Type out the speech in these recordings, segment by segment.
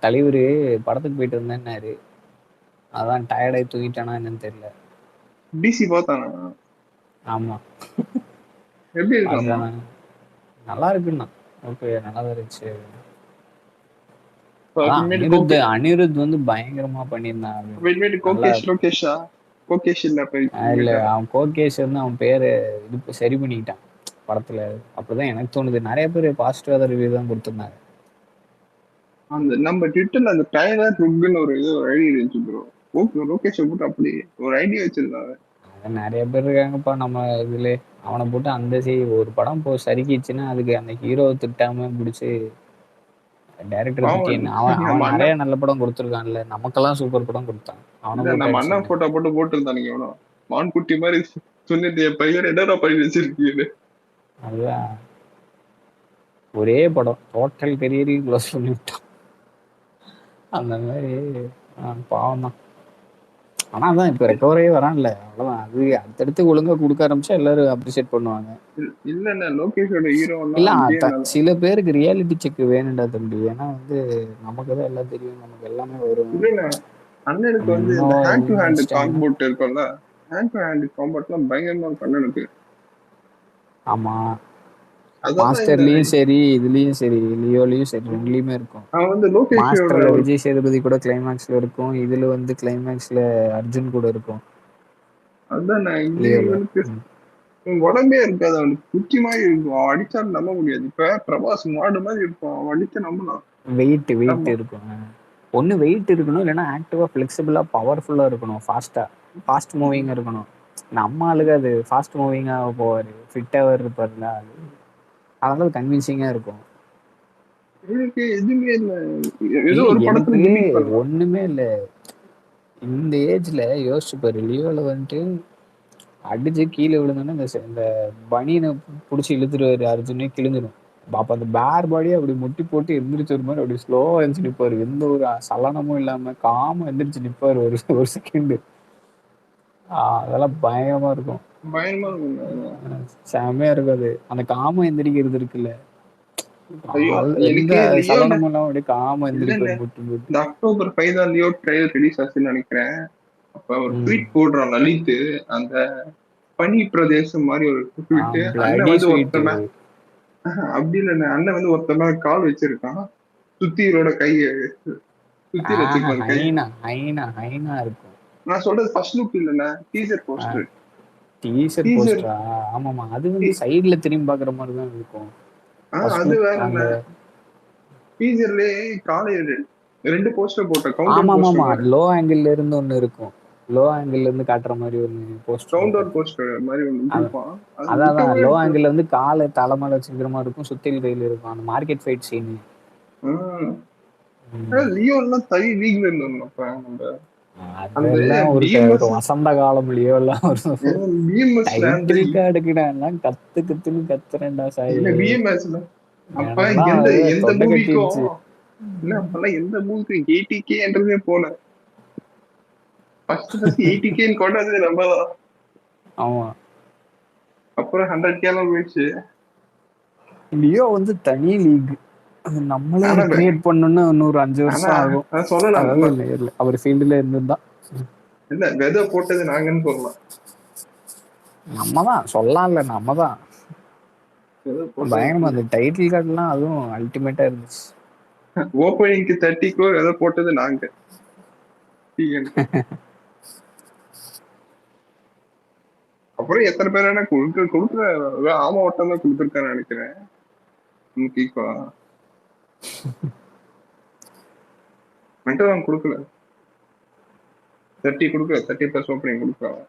தலைவரு படத்துக்கு போயிட்டு வந்தேன்னாரு. அதான் டயர்டாயி தூங்கிட்டானா என்னன்னு தெரியல. டிசி பார்த்தானா? ஆமா. எப்படி இருக்காமா? பார்த்துட்டானா? நல்லா இருக்குண்ணா. ஓகே, நல்லா தான் இருந்துச்சு. அதான் அனிருத் வந்து பயங்கரமா பண்ணியிருந்தான். நல்லா கோகேஷ் இல்ல இல்ல, அவன் கோகேஷ் வந்து அவன் பேரு இது சரி பண்ணிக்கிட்டான் படத்துல. அப்படிதான் எனக்கு தோணுது. நிறைய பேர் பாசிட்டிவா ரிவ்யூ தான் கொடுத்துருந்தாங்க. அந்த நம்ம ட்விட்டர்ல அந்த டைலர் ருக்குன்னு ஒரு இது ஒரு ஐடி இருந்துச்சு ப்ரோ. லோகேஷ் போட்டு அப்படி ஒரு ஐடியா வச்சிருந்தாங்க. நிறைய பேர் இருக்காங்கப்பா நம்ம இதுல. அவனை போட்டு அந்த ஒரு படம் சறுக்கிச்சுன்னா அதுக்கு அந்த ஹீரோ திட்டாம பிடிச்சி டைரக்டர் திட்டி அவன் நிறைய நல்ல படம் கொடுத்துருக்கான்ல. நமக்கெல்லாம் சூப்பர் படம் கொடுத்தான். அவனை நம்ம அண்ணா போட்டோ போட்டிருந்தானுங்க எவனோ மான்குட்டி மாதிரி சொன்னிட்டு என் பையன் என்னடா பண்ணி வச்சிருக்கீங்க. அதுதான் ஒரே படம் டோட்டல் கரியரையும் க்ளோஸ் பண்ணி விட்டான். அந்த மாதிரி பாவம் தான். ஆனா அதான் இப்ப ரெக்கவரே வரான்ல, அவ்வளவுதான். அது அடுத்தடுத்து ஒழுங்கா கொடுக்க ஆரம்பிச்சா எல்லாரும் அப்ரிஷியேட் பண்ணுவாங்க. இல்ல லோகேஷோட ஹீரோ இல்ல, சில பேருக்கு ரியாலிட்டி செக் வேணும்டா தம்பி. ஏன்னா வந்து நமக்கு தான் எல்லாம் தெரியும், நமக்கு எல்லாமே வரும். அண்ணனுக்கு வந்து இந்த ஹேண்ட் டு ஹேண்ட் காம்பவுண்ட் இருக்கும்ல, ஹேண்ட் டு ஹேண்ட் காம்பவுண்ட்லாம் பயங்கரமா இருக்கும் அண்ணனுக்கு. ஆமா, மாஸ்டர்லயும் சரி இதுலயும் சரி லியோலயும் சரி ரெண்டுலயுமே இருக்கும். அவன் வந்து மாஸ்டர்ல விஜய் சேதுபதி கூட கிளைமேக்ஸ்ல இருக்கும், இதுல வந்து கிளைமேக்ஸ்ல அர்ஜுன் கூட இருக்கும். அதான் இவனுக்கு உடம்பே இருக்காது, அவனுக்கு குச்சி மாதிரி இருக்கும். அவன் அடிச்சாலும் நம்ப முடியாது. இப்ப பிரபாஸ் மாடு மாதிரி இருக்கும், அவன் அடிச்சா நம்பலாம். வெயிட் இருக்கும். ஒண்ணு வெயிட் இருக்கணும், இல்லைன்னா ஆக்டிவா பிளெக்சிபிளா பவர்ஃபுல்லா இருக்கணும், ஃபாஸ்ட் மூவிங்கா இருக்கணும். நம்ம ஆளுக்கு அது ஃபாஸ்ட் மூவிங்கா போவாரு, ஃபிட்டாக இருப்பாருல, அதனால கன்வின்சிங்கா இருக்கும். எதுவுமே இல்ல, ஏதோ ஒரு படத்துல ஒண்ணுமே இல்ல. இந்த ஏஜ்ல யோசிச்சு பாரு, லியோல வந்துட்டு அடிச்சு கீழே விழுந்தோன்னா இந்த பனியனை பிடிச்சி இழுத்துருவாரு, அர்ஜுனே கிழிஞ்சிடும். அப்ப அந்த பேர் பாடியை அப்படி முட்டி போட்டு எந்திரிச்சு ஒரு மாதிரி அப்படி ஸ்லோவா எழுந்துச்சு நிற்பாரு, எந்த ஒரு சலனமும் இல்லாம காம எந்திரிச்சு நிற்பாரு ஒரு செகண்ட். அதெல்லாம் பயங்கரமா இருக்கும். செமையா இருக்காது அந்த காம எந்திரிக்கிறது இருக்குல்ல, எந்த சலனமும் இல்லாம அப்படியே காம எந்திரிப்பாரு முட்டு போட்டு. இந்த October 5 தான் லியோ ட்ரைலர் ரிலீஸ் ஆச்சுன்னு நினைக்கிறேன். அப்ப ஒரு ட்வீட் போடுறான் லலித், அந்த பனி பிரதேசம் மாதிரி ஒரு ட்வீட். அண்ணன் வந்து ஒருத்தன அப்படி இல்ல, அண்ணன் வந்து ஒருத்தன கால் வச்சிருக்கான், சுத்திரோட கைய சுத்தி வச்சிருப்பாரு கை. இருக்கும். நான் சொல்றது ஃபர்ஸ்ட் லுக் இல்லண்ணா, டீசர் போஸ்டர். டீசர் போஸ்டரா? ஆமாமா, அது வந்து சைடுல திரும்பி பாக்குற மாதிரி தான் இருக்கும். அது வேற டீசர்லயே காலையில 2 போஸ்டர் போட்ட ஆமாமா, லோ ஆங்கிள் இருந்து ஒன்னு இருக்கும், லோ ஆங்கிள் இருந்து காட்டுற மாதிரி ஒரு போஸ்டர், கவுண்டர் போஸ்டர் மாதிரி ஒன்னு இருக்கும். அதான் லோ ஆங்கிள் வந்து காலை தலைமையில வச்சுக்கிற மாதிரி இருக்கும், சுத்தில் கையில இருக்கும். அந்த மார்க்கெட் ஃபைட் சீன். லியோ எல்லாம் தனி லீக்ல இருந்தோம்ப்பா நம்ம. அதெல்லாம் ஒரு வசந்த காலம் லியோ எல்லாம் டைட்டில் கார்டுக்குடா எல்லாம் கத்துன்னு கத்துறேன்டா சாய். அப்ப எந்த மூவிக்கும் இல்ல, அப்பெல்லாம் எந்த மூவிக்கும் 80K என்றதே போல. ஃபர்ஸ்ட் 80K கொண்டது நம்ம தான். ஆமா, அப்புறம் 100K எல்லாம் போயிடுச்சு. லியோ வந்து தனி லீக், நம்மளே கிரியேட் பண்ணணும்னு இன்னொரு 5 வருஷம் ஆகும். சொல்லலாம், அவர் ஃபீல்டுல இருந்துதான். இல்ல வெத போட்டது நாங்கன்னு சொல்லலாம், நம்மதான் சொல்லலாம். இல்ல நம்மதான் பயங்கரமா அந்த டைட்டில் கார்டுலாம் அதுவும் அல்டிமேட்டா இருந்துச்சு. ஓப்பனிங்க்கு 30 crore எதை போட்டது நாங்க. அப்புறம் எத்தனை பேர் என்ன கொடுக்குற ஆமா ஓட்டம் தான் கொடுத்துருக்கான்னு நினைக்கிறேன். மென்டல் கொடுக்கல, 30 கொடுக்கல, 30+ ஓப்பனிங் கொடுக்குறாங்க.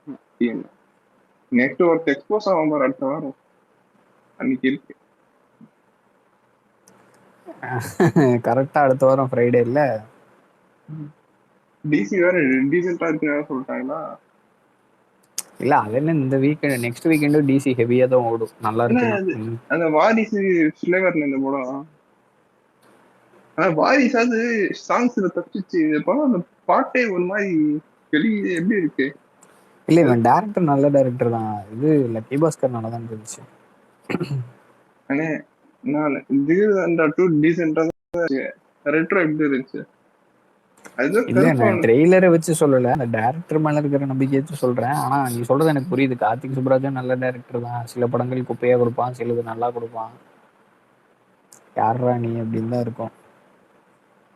நெக்ஸ்ட் ஒர்க் எக்ஸ்போஸ் ஆகும் பாரு அடுத்த வாரம், அன்னைக்கு இருக்கு. கரெக்டா அடுத்த வாரம் ஃப்ரைடே இல்ல, டிசி வேற டீசென்ட்டா இருக்குன்னு சொல்லிட்டாங்களா? இல்ல அது என்ன, இந்த வீக்கெண்ட் நெக்ஸ்ட் வீக்கெண்ட் டிசி ஹெவியா தான் ஓடும், நல்லா இருக்கு. அந்த வாரிசு ஃபிளேவர்ல இந்த படம், வாரிசாது சாங்ஸ்ல தப்பிச்சு, இந்த படம் அந்த பாட்டே ஒரு மாதிரி வெளியே எப்படி இருக்கு. இல்ல இவன் டேரக்டர் நல்ல டேரக்டர் தான், இது லக்கி பாஸ்கர் நல்லா தான் இருந்துச்சு. அண்ணே நான் டீசென்ட்டா ரெட்ரோ எப்படி இருந்துச்சு? அதுதான் இல்ல கருப்பா நான் ட்ரெய்லரை வச்சு சொல்லல, அந்த டைரக்டர் மேல இருக்கிற நம்பிக்கை வச்சு சொல்றேன். ஆனா நீ சொல்றது எனக்கு புரியுது. கார்த்திக் சுப்புராஜும் நல்ல டைரக்டர் தான். சில படங்கள் குப்பையா கொடுப்பான், சிலது நல்லா கொடுப்பான். யார்ரா நீ அப்படின்னு தான் இருக்கும்.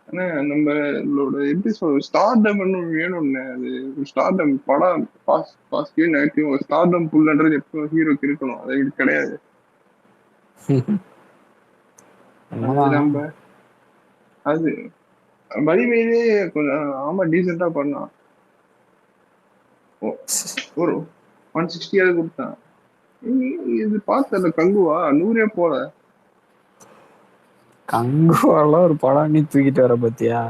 ஆனா நம்மளோட எப்படி சொல்ற ஸ்டார்டம் வேணும்னு அது ஸ்டார்டம் படம் பாசிட்டிவ் நெகட்டிவ் ஸ்டார்டம் புல்லன்றது எப்போ ஹீரோக்கு இருக்கணும். அது கிடையாது. அது உண்மைதான். நம்ம அது வலிமையிலே கொஞ்சம் ஆமா டீசெண்டா பண்ணான். ஒரு 160 கொடுத்தான். இது பார்த்தல கங்குவா 100 போல. கங்குவாலாம் ஒரு படம் நீ தூக்கிட்டு வர பத்தியா?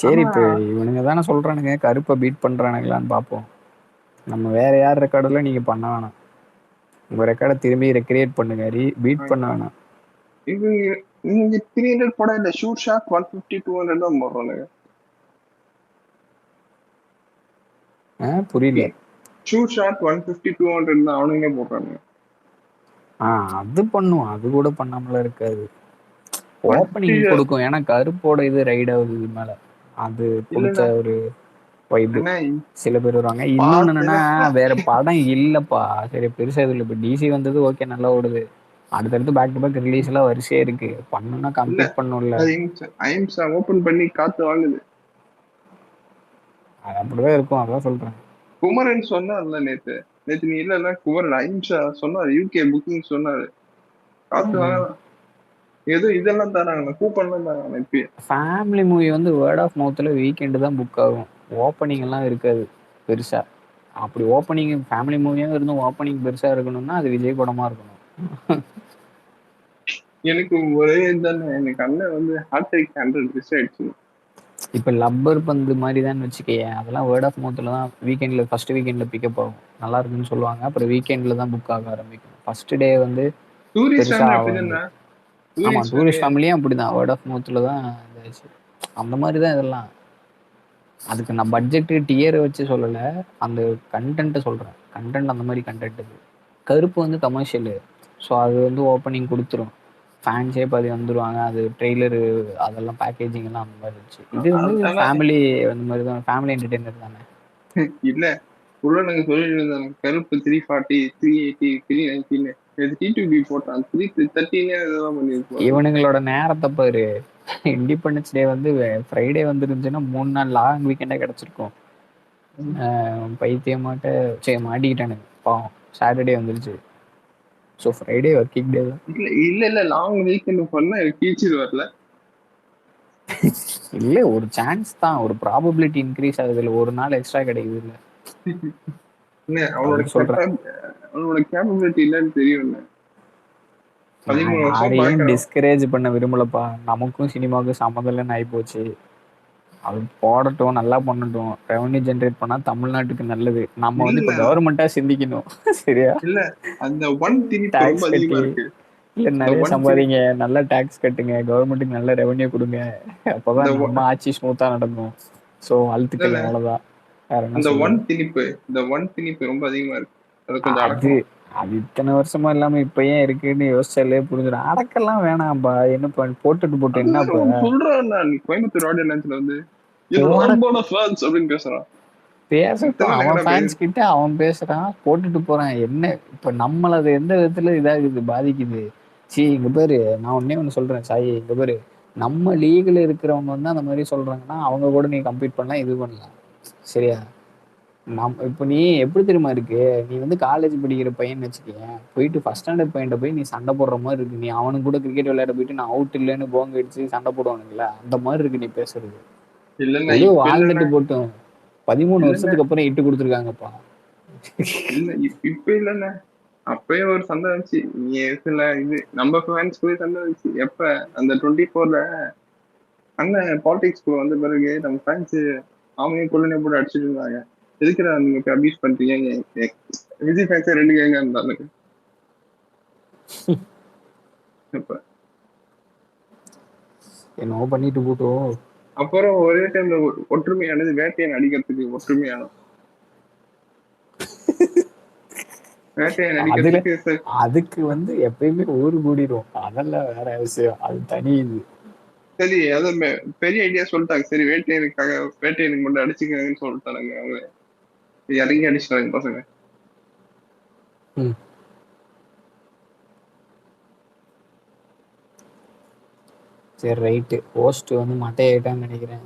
சரி, ஆனா இப்ப இவனுங்க தானே சொல்றானுங்க கருப்பை பீட் பண்றானுங்களான்னு பார்ப்போம். நம்ம வேற யார் ரெக்கார்டில் நீங்க பண்ண வேணாம். உங்க ரெக்கார்டை திரும்பி ரெக்ரியேட் பண்ணுங்க, பீட் பண்ண வேணாம். இது நீங்க 300 படம் இல்ல ஷூட் ஷாட் 150 200 தான் போடுறானுங்க. புரியல. ஷூட் ஷாட் 150 200 தான் அவனுங்க போடுறானுங்க. அது பண்ணுவோம், அது கூட பண்ணாமல இருக்காது. 150 ஓப்பனிங் கொடுக்கும். ஏன்னா கருப்போட இது ரைட் ஆகுது இது மேல. அது கொடுத்த இல்லண்ணா ஒரு வைப்பு என்ன சில பேர் வருவாங்க. இன்னொன்னு என்னன்னா, பார்த்தேன்னா வேற படம் இல்லப்பா. சரி பெருசா இது இல்லை. இப்போ டிசி வந்தது ஓகே, நல்லா ஓடுது. அடுத்தடுத்து பேக் டு பேக் ரிலீஸ் எல்லாம் வரிசையா இருக்கு. பண்ணணும்னா இல்ல கம்ப்ளீட் பண்ணும்ல. அது ஐம்சா ஓபன் பண்ணி காத்து வாங்குது. அது அப்படிதான் இருக்கும், அதான் சொல்றேன். குமரன் சொன்னார்ல நேத்து நேத்து நீ இல்ல குமரன் ஐம்சா சொன்னாரு யூகே புக்கிங் சொன்னாரு காத்து வாங்கலாம். ஏதோ இதெல்லாம் தராங்க கூப்பன்லாம் தராங்க இப்பயே. ஃபேமிலி மூவி வந்து வேர்ட் ஆஃப் மவுத்தில் வீக்கெண்டு தான் புக் ஆகும். ஓப்பனிங் எல்லாம் இருக்காது பெருசா. அப்படி ஓப்பனிங் ஃபேமிலி மூவியாக இருந்தும் ஓப்பனிங் பெருசா இருக்கணும்னா அது விஜய் படமா இருக்கணும். எனக்கு ஒரே இதுதானே எனக்கு அண்ணன் வந்து ஹார்ட்ரிக் 100 மிஸ் ஆயிடுச்சு. இப்போ லப்பர் பந்து மாதிரி தான் வச்சுக்கேன். அதெல்லாம் வேர்ட் ஆஃப் மவுத்தில் தான் வீக்கெண்டில் ஃபர்ஸ்ட் வீக்கெண்டில் பிக்கப் ஆகும். நல்லா இருக்குன்னு சொல்லுவாங்க. அப்புறம் வீக்கெண்டில் தான் புக் ஆக ஆரம்பிக்கும். ஃபர்ஸ்ட் டே வந்து டூரிஸ்ட் பெருசா ஃபேமிலி ஆகாது. அப்படிதானே ஆமாம், டூரிஸ்ட் ஃபேமிலி. டூரிஸ்ட் ஃபேமிலியும் அப்படி தான். வேர்ட் ஆஃப் மவுத்தில் தான் இதாச்சு. அந்த மாதிரி தான் இதெல்லாம். அதுக்கு நான் பட்ஜெட்டு டியரை வச்சு சொல்லலை, அந்த கண்டென்ட்டை சொல்கிறேன். கண்டென்ட் அந்த மாதிரி கண்டென்ட் இது. கருப்பு வந்து கமர்ஷியலு. ஸோ அது வந்து ஓப்பனிங் கொடுத்துரும். ஃபேன்ஸே பாதி வந்துருவாங்க. அது ட்ரெய்லரு அதெல்லாம் பேக்கேஜிங் எல்லாம் அந்த மாதிரி இருந்துச்சு. இது வந்து ஆனா ஃபேமிலி அந்த மாதிரி தான். ஃபேமிலி என்டர்டெய்னர் தானே. இல்ல உள்ள நாங்க சொல்லிட்டு இருந்தாங்க கருப்பு 340 380 390 T2B போட்டான் 330 இதெல்லாம் பண்ணிருப்பாரு. இவனுங்களோட நேரத்தை பாரு. இண்டிபெண்டன்ஸ் டே வந்து ஃப்ரைடே வந்துருந்துச்சுன்னா 3 நாள் லாங் வீக்கெண்டாக கிடச்சிருக்கும். பைத்தியமாட்ட சரி மாட்டிக்கிட்டானுங்க பாவம். சாட்டர்டே வந்துருச்சு. ஸோ ஃப்ரைடே ஒர்க்கிங் டே தான். இல்ல லாங் வீக்கெண்ட் பண்ணா கீழ்ச்சிட்டு வரல. இல்லை, ஒரு சான்ஸ் தான். ஒரு ப்ராபபிலிட்டி இன்க்ரீஸ் ஆகுது. இல்லை ஒரு நாள் எக்ஸ்ட்ரா கிடைக்குது. இல்லை அவனோட அதுக்கு சொல்கிறேன். அவனோட கேப்பபிலிட்டி இல்லைன்னு தெரியும். நான் 13 வருஷம் யாரையும் பாக்குறான். டிஸ்கரேஜ் பண்ண விரும்பலப்பா. நமக்கும் சினிமாவுக்கும் சம்மந்தம் இல்லைன்னு ஆகிப்போச்சு. அது போடட்டும், நல்லா பண்ணட்டும். ரெவன்யூ ஜென்ரேட் பண்ணா தமிழ்நாட்டுக்கு நல்லது. நம்ம வந்து இல்ல இப்போ கவர்மெண்ட்டா சிந்திக்கணும். சரியா? இல்ல அந்த ஒன் திணிப்பு ரொம்ப டாக்ஸ் அதிகமா கட்டி, இருக்கு. இல்லை இந்த நிறைய ஒன் சம்பாதிங்க, திணிப்பு நல்ல டாக்ஸ் கட்டுங்க, கவர்மெண்ட்டுக்கு நல்ல ரெவன்யூ கொடுங்க. இந்த அப்போதான் நம்ம ஆட்சி ஸ்மூத்தாக நடக்கும். ஸோ வாழ்த்துக்கள், இல்ல அவ்வளோதான். வேற என்ன அந்த சொல்றது? ஒன் திணிப்பு ரொம்ப அதிகமா இருக்கு. அதை கொஞ்சம் அது அடக்கணும். அது இத்தனை வருஷமா இல்லாம இப்ப ஏன் இருக்குன்னு யோசிச்சாலே புரிஞ்சிடும். அடக்கெல்லாம் வேணாம்பா. என்ன போட்டுட்டு போட்டு அது வேற என்னப்ப ஒன்று சொல்றான். நான் கோயம்புத்தூர் ஆடியன்ஸ்ல வந்து என்னோட போட அன்பான ஃபேன்ஸ் அப்படின்னு பேசுறான். பேசட்டும். இதெல்லாம் அவன் எங்கடா ஃபேன்ஸ் கிட்ட அவன் பேசுறான், போட்டுட்டு போறான். என்ன இப்ப நம்மள அது எந்த விதத்துல இதாகுது, பாதிக்குது? இங்க பாரு, நான் ஒன்னே ஒண்ணு சொல்றேன் சாயி, இங்க பாரு. நம்ம லீக்ல இருக்கிறவங்க வந்து அந்த மாதிரி சொல்றாங்கன்னா அவங்க கூட நீ கம்ப்ளீட் பண்ணலாம், இது பண்ணலாம். சரியா? இப்போ நீ எப்படி தெரியுமா இருக்கு? நீ வந்து காலேஜ் படிக்கிற பையன் வச்சுக்கேன். போயிட்டு ஃபர்ஸ்ட் ஸ்டாண்டர்ட் பையன்ட்ட போய் நீ சண்டை போடுற மாதிரி இருக்கு. நீ அவனுக்கு கூட கிரிக்கெட் விளையாட போயிட்டு நான் அவுட் இல்லைன்னு போங்க அடிச்சு சண்டை போடுவானுங்களா, அந்த மாதிரி இருக்கு நீ பேசுறது. இல்லைன்னா ஏதோ இப்ப இல்லைன்னா வாழ்ந்துட்டு போட்டோம். 13 இல்லைன்னா வருஷத்துக்கு அப்புறம் இட்டு கொடுத்துருக்காங்கப்பா. இல்ல இப்ப இல்லைன்னா அப்பயே ஒரு சண்டை வந்துச்சு. நீ சில இது நம்ம ஃபேன்ஸ் போய் சண்டை வந்துச்சு. எப்ப அந்த 24ல அண்ணன் பாலிடிக்ஸ் வந்த பிறகு நம்ம ஃபேன்ஸ் அவனையும் கொள்ளையும் போட்டு அடிச்சுட்டு இருந்தாங்க. எதுக்குடா நீங்க இப்ப அபியூஸ் பண்றீங்க? விஜய் ஃபேன்ஸே 2 கேங்க இருந்தாங்க. இப்ப என்னவோ பண்ணிட்டு போட்டோம். அப்புறம் ஒரே டைம்ல ஒற்றுமையானது வேட்டையன் அடிக்கிறதுக்கு ஒற்றுமையானோம். வேட்டையன் அதுல அடிக்கிறதுக்கு அதுக்கு வந்து எப்பயுமே ஊரு கூடிரும். அதெல்லாம் வேற விஷயம். அது தனி இது. சரி அது பெரிய ஐடியா சொல்லிட்டாங்க. சரி வேட்டையனுக்கு மட்டும் அடிச்சுக்கங்கன்னு சொல்லிட்டானுங்க. அவங்க இறங்கி அடிச்சிட்டாங்க பசங்க. சரி ரைட்டு. போஸ்ட் வந்து மட்டையாயிட்டான்னு நினைக்கிறேன்.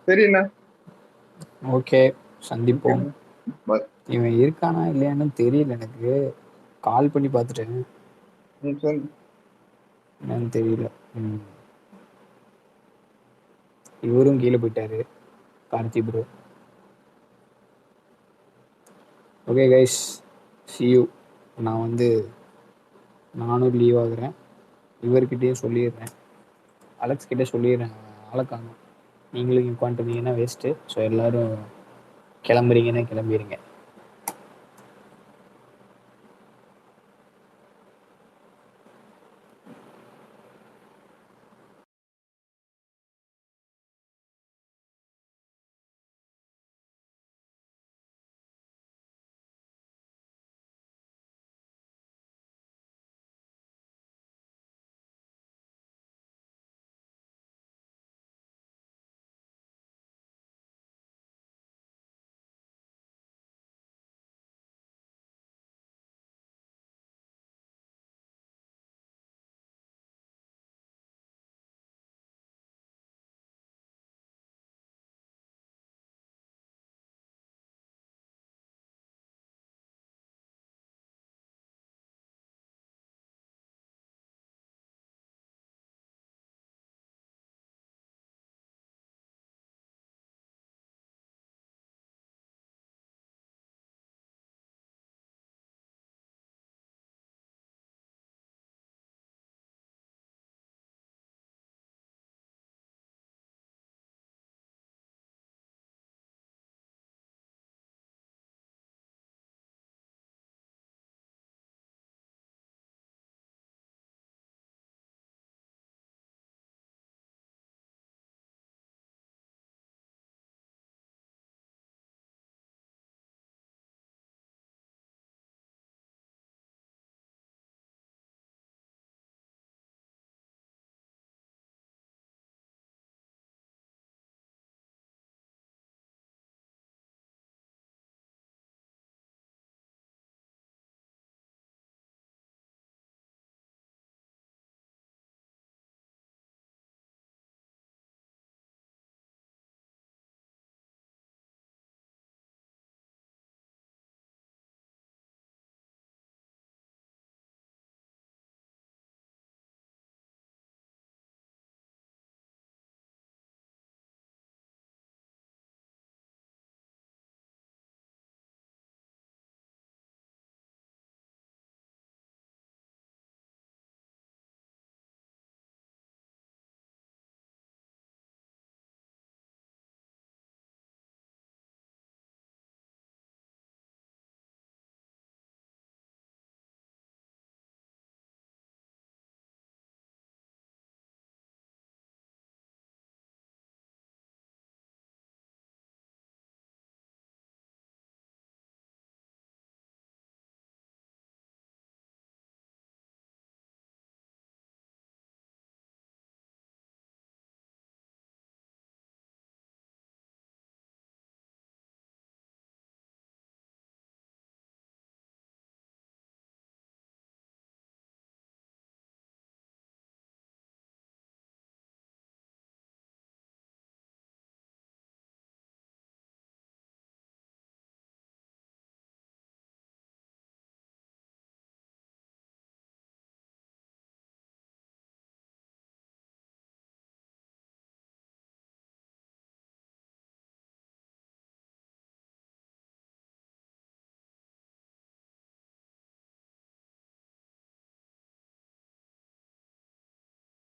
சரிண்ணா. ஓகே, சந்திப்போம். Bye. இவன் இருக்கானா இல்லையான்னு தெரியல எனக்கு. கால் பண்ணி பார்த்துட்டேன், சரி. என்னன்னு தெரியல. இவரும் கீழே போயிட்டாரு, Karthi bro. Okay guys, see you. நான் வந்து நானும் லீவ் ஆகுறேன். இவர்கிட்டயும் சொல்லிடுறேன், அலெக்ஸ் கிட்டே சொல்லிடுறேன். ஆளை காணும், நீங்களும் இங்கே உட்காந்துருந்தீங்கன்னா வேஸ்ட்டு. ஸோ எல்லோரும் கிளம்புறீங்கன்னா கிளம்பிடுங்க.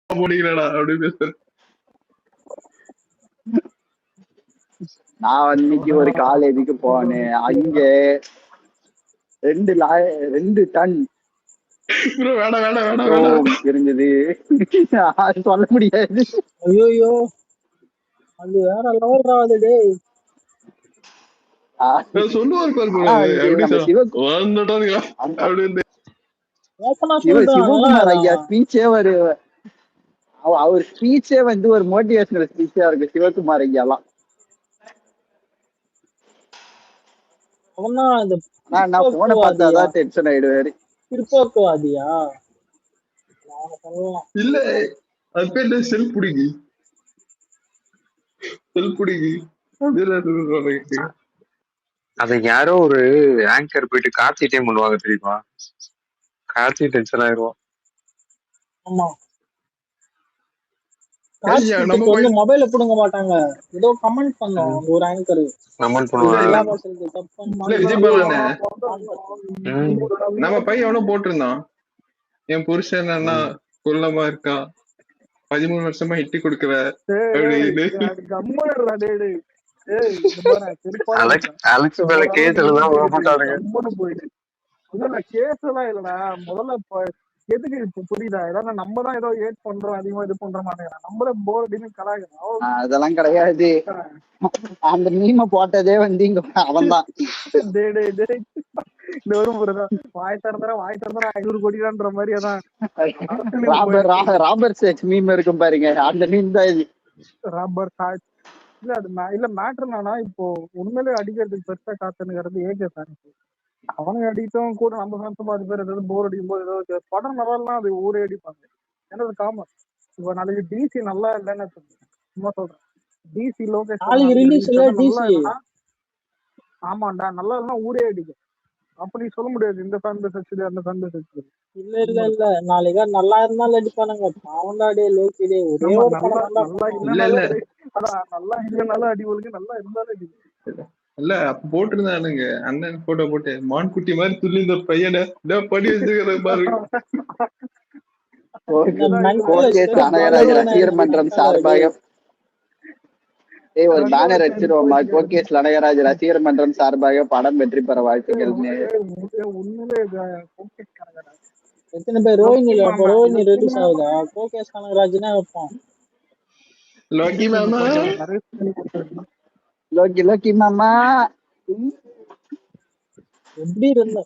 போனீங்களாடா அப்படி பேசுறேன். நான் இன்னைக்கு ஒரு காலேஜுக்கு போனேன். அங்க 2 டன் வேணாம் வேணாம் வேணாம் வேணாம் இருந்தது. அது சொல்ல முடியாது. ஐயோ அது வேற லெவல் ஆகுது டேய். சொல்லுவார் பாருங்க, நம்ம சிவ அப்படின்னு ஓப்பனா இவர் சிவகுமார் ஐயா சொல்றாங்க. ஸ்பீச்சே ஒரு அவர் ஸ்பீச்சே வந்து ஒரு மோட்டிவேஷனல் ஸ்பீச்சா இருக்கு சிவகுமார் ஐயாலாம். அவன்தான் இந்த நான் போனை பிற்போக்குவாதியா பார்த்தாதான் டென்ஷன் ஆயிடுவாரு. பிற்போக்குவாதியா அவனை சொல்லலாம். இல்ல அது பேர் என்ன? செல் புடிங்கி அதை யாரோ ஒரு ஆங்கர் போயிட்டு கார்த்திட்டே பண்ணுவாங்க தெரியுமா? கார்த்தி டென்ஷன் ஆயிடுவோம். ஆமா ஐயா, நம்ம கார்த்திக்கு வந்து மொபைல புடுங்க மாட்டாங்க. ஏதோ கமெண்ட் பண்ணோம் ஒரு ஆங்கர் கமெண்ட் இல்ல பண்ணுவாங்க. இல்ல எல்லாமே சொல்லுது தப்பு. இல்ல விஜய் பாலானே ம். நம்ம பையன் எவனோ போட்டிருந்தான், என் புருஷன் என்னன்னா குள்ளமா இருக்கான், 13 வருஷமா இட்டி கொடுக்குற அப்படின்னு. அலெக்ஸ் மேல கேஸ் எழுதான் போட்டாருங்க. இல்ல கேஸ் எல்லாம் இல்லடா. முதல்ல எதுக்கு இப்ப புரியுதா? ஏதாவது நம்ம தான் ஏதோ ஏட் பண்றோம், அதிகமா இது பண்ற மாதிரி நம்மள போர் அடின்னு கலாய்க்கிறோம். அதெல்லாம் கிடையாது. அந்த மீமை போட்டதே வந்து இங்க அவன் தான். இந்த ஒரு முறைதான் வாய் திறந்தா 500 கோடின்ற மாதிரி. அதான் ராபர்ட் சேக்ஸ் மீம் இருக்கும் பாருங்க, அந்த மீம் தான் இது. ராபர்ட் சாக்ஸ் இல்ல அது இல்ல மேட்டர் என்னன்னா, இப்போ உண்மையிலே அடிக்கிறதுக்கு பெருசா காத்துனுங்கிறது ஏகே ஃபேன்ஸ். அவனுங்க அடிட்டும் கூட நம்ம ஃபேன்ஸ் பாதி பேர் ஏதாவது போர் அடிக்கும் போது ஏதாவது படம் நல்லா அது ஊரே அடிப்பாங்க. ஏன்னா அது காமன். இப்போ நாளைக்கு டிசி நல்லா இல்லைன்னு சும்மா சொல்றேன். டிசி லோகேஷ் ஆமாண்டா நல்லா இல்லைன்னா ஊரே அடிக்கும். அப்ப நீ சொல்ல முடியாது இந்த ஃபேன் பேஸ் வச்சு அந்த ஃபேன் பேஸ் வச்சு. இல்ல நாளைக்கு நல்லா இருந்தாலும் அடிப்பானுங்க. பாவண்டாடே லோக்கிடே ஒரே ஒரு படம் நல்லா இல்லைனாலும் அடி ஒழுங்கு, நல்லா இருந்தாலும் அடி. இல்ல அப்ப போட்டிருந்தானுங்க அண்ணன் போட்டோ போட்டு மான்குட்டி மாதிரி துள்ளி இந்த பையனை படி வச்சுக்கிற பாரு. ரசிகர் மன்றம் சார்பாக ஒரு பேனர் அடிச்சிருவோமா? கோகேஸ் லனகராஜ் ரசிகர் மன்றம் சார்பாக படம் வெற்றி பெற வாழ்த்துக்கள். எத்தனை பேர் ரோஹினி ரிலீஸ் ஆகுதா? கோகேஸ் கனகராஜ்னா வைப்பான். லோக்கி மாமா லோக்கி மாமா எப்படி இருந்த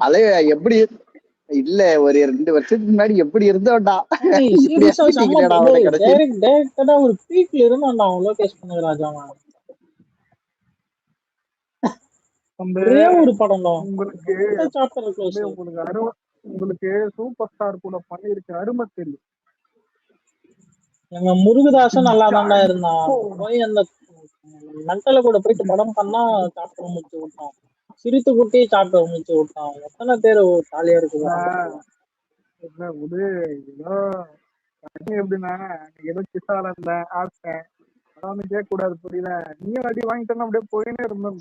அலைய எப்படி இல்ல ஒரு 2 வருஷத்துக்கு முன்னாடி எப்படி இருந்தோம்டா. ஒரு பீக்ல இருந்தான்டா அவன் லோகேஷ் கனகராஜ். அவன் ஒரே ஒரு படம் தான் உங்களுக்கு சூப்பர் ஸ்டார் கூட பண்ணிருக்க அருமை தெரியும். எங்க முருகதாசன் நல்லா தாண்டா இருந்தான். போய் அந்த மென்டல கூட போயிட்டு படம் பண்ணா சாப்பிட முடிச்சு விட்டான். சிரித்து குட்டி சாப்பிட முடிச்சு விட்டான். எத்தனை பேர் ஜாலியா இருக்குது. எப்படின்னா ஏதோ கிசால இருந்தேன் ஆசை அதான் கேட்க கூடாது புரியல. நீயும் அடி வாங்கிட்டேன்னா அப்படியே போயினே இருந்தோம்.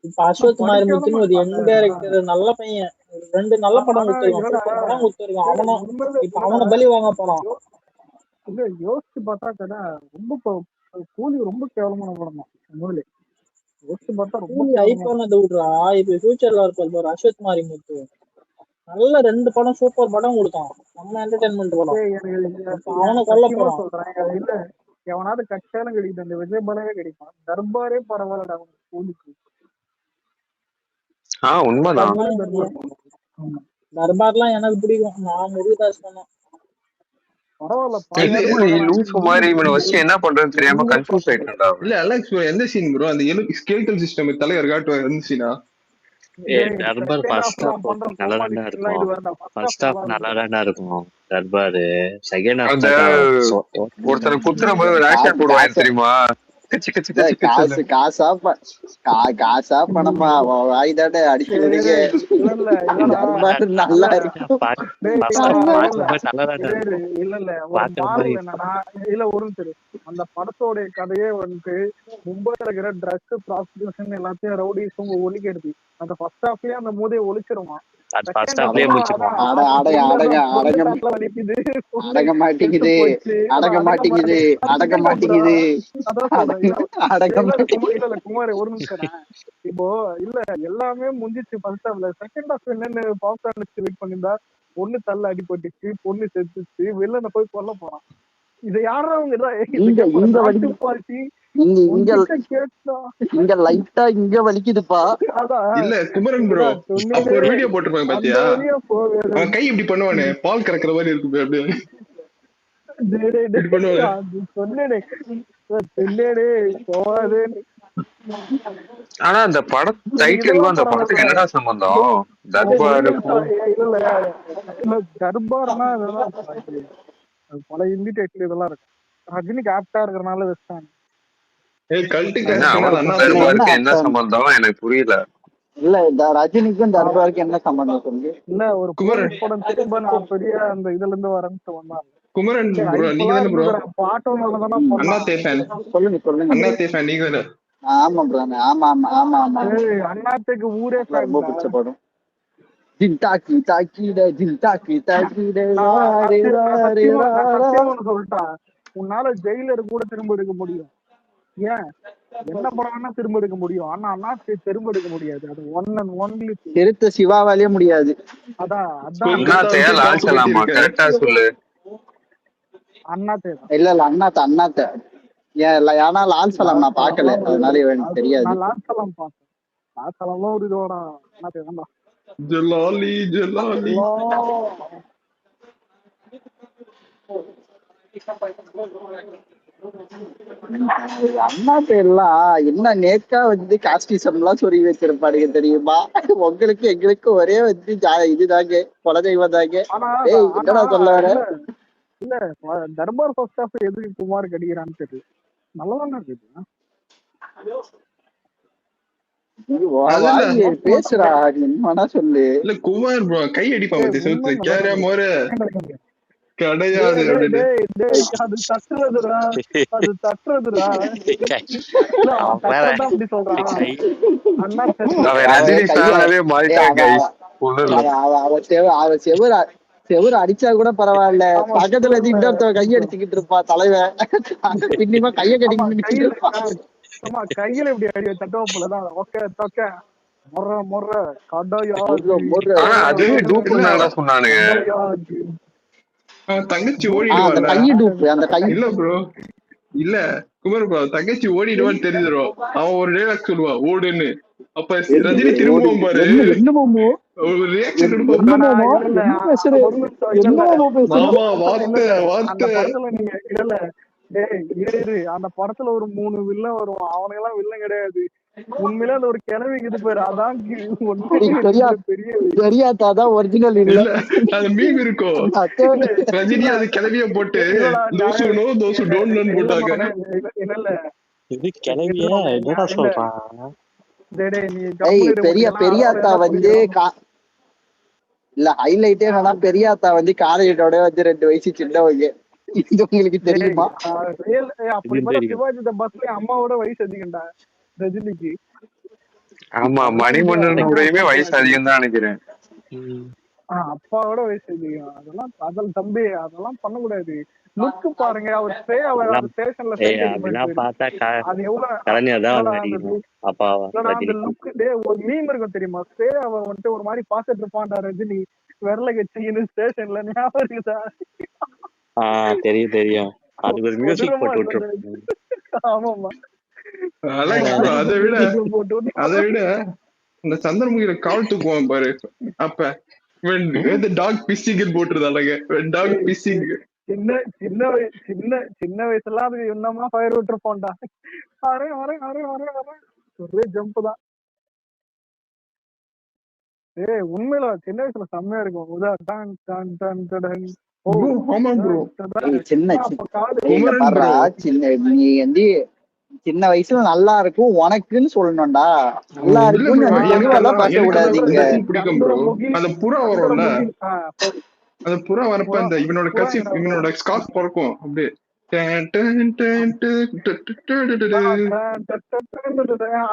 இப்ப அஸ்வத் மாரிமுத்துன்னு ஒரு யங் டைரக்டர் நல்ல பையன், 2 நல்ல படம் கொடுத்துருக்கான். படம் கொடுத்துருக்கான். அவனை பலி வாங்க போறான். இல்ல யோசிச்சு பார்த்தா கடை ரொம்ப கூலி ரொம்ப கேவலமான படம் தான். முதல்ல யோசிச்சு பார்த்தா ரொம்ப ஐபோன் விடுறா. இப்ப ஃபியூச்சர்ல இருப்பார் அஸ்வத் மாரிமுத்து. நல்ல 2 படம் சூப்பர் படம் கொடுத்தான். நம்ம என்டர்டைன்மெண்ட் படம். அவனை கொல்ல போறான். சொல்றேன் இல்ல எவனாவது கட்சியாலும் கிடைக்குது. அந்த விஜய் பாலாவே கிடைப்பான். தர்பாரே பரவாயில்லடா கூலிக்கு. உண்மைதான். தர்பார்லாம் எனக்கு பிடிக்கும். நான் முருகதாஸ் பண்ணேன். என்ன பண்றதுன்னு தெரியாம கன்ஃபியூஸ் ஆயிட்டேன்டா. இல்ல அலெக்ஸ் எந்த சீன் ப்ரோ? அந்த ஸ்கெலிட்டல் சிஸ்டம் தலைவர் காட்டுவார் அந்த சீனா? தர்பார் ஃபர்ஸ்ட் ஹாஃப் நல்லாதான்டா இருக்கும். ஃபர்ஸ்ட் ஹாஃப் நல்லாதான்டா இருக்கும் தர்பார். செகண்ட் ஹாஃப் ஒருத்தர் குத்துற போது ஒரு ஆக்ஷன் போடுவாங்க தெரியுமா? காசா பணமா வாய்தாட்ட அடிக்கிறதுக்கு நல்லா இருக்கும். இல்ல ஒரு அந்த படத்தோட கதையே வந்துட்டு மும்பைல இருக்கிற ட்ரக்ஸ் ப்ராஸ்டியூஷன் எல்லாத்தையும் ரவுடிஸும் ஒழிக்கிறது. அந்த ஃபர்ஸ்ட் ஹாஃப்லயே அந்த மூதையை ஒழிச்சிருவான். அடங்க மாட்டேங்குது. குமார் ஒரு நிமிஷம். இப்போ இல்ல எல்லாமே முடிஞ்சிச்சு ஃபர்ஸ்ட் ஹாஃப்ல. செகண்ட் ஹாஃப் என்னன்னு பாப்கார்ன் வெயிட் பண்ணிருந்தா பொண்ணு தள்ள அடிபட்டுச்சு, பொண்ணு செத்துச்சு, வெளில போய் கொல்ல போறான். இதை யாரும் இங்க இங்க உன்கிட்ட கேட்டா இங்க லைட்டா இங்க வலிக்குதுப்பா. அதான் இல்ல குமரன் ப்ரோ, அதான் அப்ப சொன்னேனே, ஒரு வீடியோ போட்டிருப்பாங்க அந்த பாத்தியா, வழியா போவேன். அவன் கை இப்படி பண்ணுவானே, பால் கறக்குற மாதிரி இருக்கு அப்படியே இப்படி பண்ணுவானே. அது சொன்னேனே சொன்னேனே போவாதேன்னு. ஆனா அந்த பட டைட்டிலுக்கும் அந்த படத்துக்கு என்னடா சம்பந்தம்? தர்பாருக்கும் இல்ல தர்பார்னா அதெல்லாம் பல ஹிந்தி டைட்டில் இதெல்லாம் இருக்கு. ரஜினிக்கு ஆப்டா இருக்கிறனால வச்சாங்க. ஏய் கல்ட்டு என்ன கேரக்டர் அவனுக்கும் அண்ணா தர்பாருக்கு என்ன சம்பந்தம் எனக்கு புரியல. இல்ல ரஜினிக்கும் தர்பாருக்கு என்ன சம்பந்தம் சொல்லி? இல்ல ஒரு போலீஸ் படம் திரும்ப நான் பெரிய அந்த இதுல இருந்து வரேன்னு வந்தாங்க. குமரன் ப்ரோ, நீங்க தானே ப்ரோ பாட்டோம்னாலதானே அண்ணாத்தே ஃபேன்? சொல்லுங்க சொல்லுங்க. அண்ணாத்தே ஃபேன் நீங்க தானே? ஆமா ப்ரோ, ஆமா ஆமா ஆமா ஆமா. அண்ணாத்துக்கு ஊரே ரொம்ப பிடிச்ச படம். ஜிந்தாக்கி தாக்கிட ஜிந்தாக்கி தாக்கிட சொல்லிட்டா உன்னால ஜெயிலர் கூட திரும்ப எடுக்க முடியும். ஏன் என்ன படம் வேணா திரும்ப எடுக்க முடியும், ஆனா அண்ணாத்தை திரும்ப எடுக்க முடியாது. அது ஒன் அண்ட் ஒன்லி திருத்த சிவாவாலே முடியாது. அதான் அண்ணாத்தையா லால் சலாமா கரெக்டா சொல்லு. அண்ணாத்தே இல்ல இல்ல அண்ணாத்த ஏன்னா லால் சலாம் நான் பாக்கல, அதனால எனக்கு தெரியாது. நான் லால் சலாம் பார்த்தேன். லால் சலாம்லாம் ஒரு இதோட அண்ணாத்தே தான். ஜலாலி ஜலாலி அண்ணாத்த எல்லாம் என்ன நேக்கா வந்து காஸ்டிசம் எல்லாம் சொல்லி வச்சிருப்பாருங்க தெரியுமா? உங்களுக்கு எங்களுக்கு ஒரே வந்து இதுதாங்க குலதெய்வம் தாங்க. என்னடா சொல்ல வர? இல்ல தர்பார் ஃபர்ஸ்ட் ஹாஃப் எதுக்கு குமார் கடிக்கிறான்னு தெரியல, நல்லதானே இருக்கு. பேசுறா என்ன சொல்லு. இல்ல குமார் ப்ரோ கை அடிப்பாங்க செவுத்து கேரா மோர கிடையாது. அது தட்டுறதுடா, அது தட்டுறதுடா. அப்படி சொல்றான் செவரு அடிச்சா கூட பரவாயில்ல, பக்கத்துல இன்னொருத்தவ கையடிச்சுக்கிட்டு இருப்பா தலைவன், பின்னிமா கைய கட்டிக்கிட்டு இருப்பான். கையில இப்படி அடி தட்டுவாப்புலதான். ஓகே ஓகே முற முற தங்கச்சி ஓடிடுவான். இல்ல ப்ரோ இல்ல குமார் ப்ரோ தங்கச்சி ஓடிடுவான்னு தெரிஞ்சிடும். அவன் ஒரு டைலாக் சொல்லுவான் ஓடுன்னு. அப்ப ரஜினி திரும்பவும் பாரு ஒரு ரியாக்ஷன் கொடுப்பான். அந்த படத்துல ஒரு 3 வில்லன் வரும், அவனுக்கு எல்லாம் வில்லன் கிடையாது. உண்மையில அது ஒரு கிளவிக்குது பேரு, அதான் தெரியாதான் ஒரிஜினல் இல்ல. அது மீம் இருக்கும், ரஜினி அது கிளவிய போட்டு போட்டாங்க. பெரியாத்தா வந்து இல்ல ஹைலைட்டே என்னன்னா பெரியாத்தா வந்து காரையோட வந்து 2 வயசு சின்னவங்க. இது உங்களுக்கு தெரியுமா? சிவாஜி பஸ்ல அம்மாவோட வயசு அதிகம்டா ரஜினிக்கு. ஆமா மணிமன்னனுடையவே வயசு அதிகம் தான் நினைக்கிறேன். அப்பாவோட வயசு அதிகம். அதெல்லாம் தம்பி அதெல்லாம் பண்ணக்கூடாது. லுக்கு பாருங்க, அவர் ஸ்டேஷன்ல அது ஒரு மீம் இருக்கும் தெரியுமா? அவ வந்துட்டு ஒரு மாதிரி பாத்துட்டு இருப்பான்டா ரஜினி விரல கட்சின்னு ஸ்டேஷன்ல, ஞாபகம் இருக்குதா? தெரியும். ஆமாமா. அதை விட இந்த சந்திரமுகில கால் தூக்குவான் பாரு, அப்ப டாக் பிஸ்ஸிங் போட்டுருதாங்க. டாக் பிஸ்ஸிங் சின்ன வயசுல அது என்னமா ஃபயர் விட்டுருப்போம்டா. ஒரே ஜம்ப் தான். உண்மையில சின்ன வயசுல செம்மையா இருக்கும். நீ வந்து சின்ன வயசுல நல்லா இருக்கும் உனக்குன்னு சொல்லணும்டா. நல்லா இருக்குன்னு பார்க்க கூடாதீங்க. அந்த புறா வரும்ல, அந்த புறா வரப்ப அந்த இவனோட கசி இவனோட ஸ்கார்ஃப் பறக்கும் அப்படியே.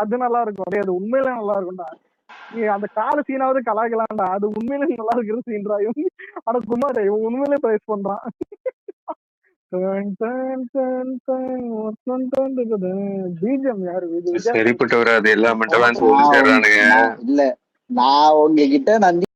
அது நல்லா இருக்கும். அது உண்மையில நல்லா இருக்கும்டா. அந்த கால சீனாவது கலாய்க்கலாம்டா, அது உண்மையில நல்லா இருக்கிற சீன்டா. ஆனா குமார் இவன் உண்மையிலே பிரைஸ் பண்றான். சரிப்பட்டு வராது எல்லா மட்டும் இல்ல நான் உங்ககிட்ட நன்றி